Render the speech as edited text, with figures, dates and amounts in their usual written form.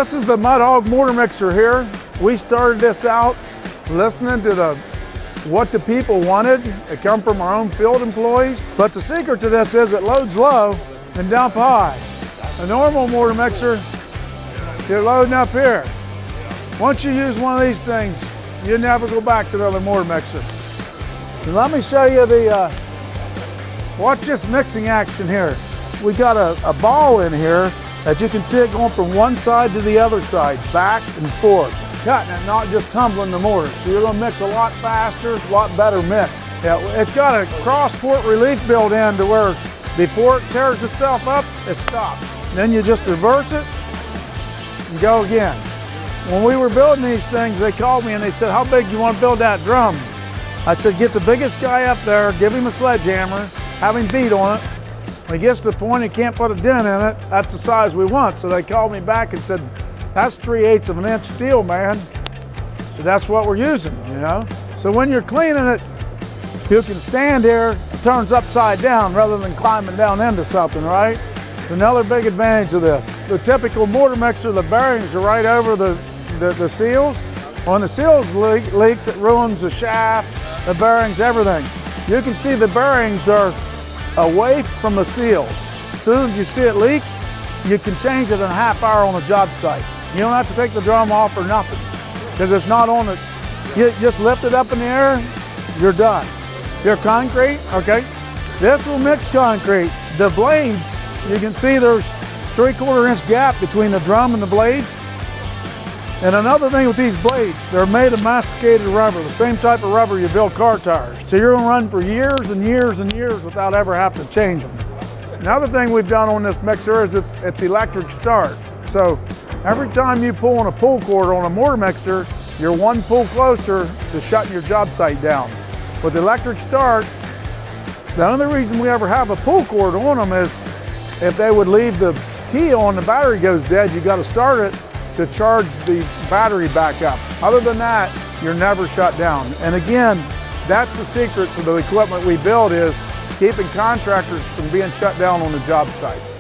This is the Mud Hog mortar mixer here. We started this out listening to what the people wanted. It come from our own field employees. But the secret to this is it loads low and dump high. A normal mortar mixer, you're loading up here. Once you use one of these things, you never go back to another mortar mixer. So let me show you watch this mixing action here. We got a ball in here that you can see it going from one side to the other side, back and forth. Cutting it, not just tumbling the mortar. So you're gonna mix a lot faster, a lot better mix. Yeah, it's got a cross-port relief built in to where before it tears itself up, it stops. Then you just reverse it and go again. When we were building these things, they called me and they said, how big do you want to build that drum? I said, get the biggest guy up there, give him a sledgehammer, have him beat on it. When he gets to the point he can't put a dent in it, that's the size we want. So they called me back and said, that's 3/8 of an inch steel, man. So that's what we're using, you know? So when you're cleaning it, you can stand here, it turns upside down rather than climbing down into something, right? Another big advantage of this. The typical mortar mixer, the bearings are right over the seals. When the seals leaks, it ruins the shaft, the bearings, everything. You can see the bearings are away from the seals. As soon as you see it leak, you can change it in a half hour on a job site. You don't have to take the drum off or nothing, because it's not on it. You just lift it up in the air, you're done. Your concrete, okay? This will mix concrete. The blades, you can see there's 3/4 inch gap between the drum and the blades. And another thing with these blades, they're made of masticated rubber, the same type of rubber you build car tires. So you're gonna run for years and years and years without ever having to change them. Another thing we've done on this mixer is it's electric start. So every time you pull on a pull cord on a mortar mixer, you're one pull closer to shutting your job site down. With electric start, the only reason we ever have a pull cord on them is if they would leave the key on, the battery goes dead, you gotta start it to charge the battery back up. Other than that, you're never shut down. And again, that's the secret to the equipment we build, is keeping contractors from being shut down on the job sites.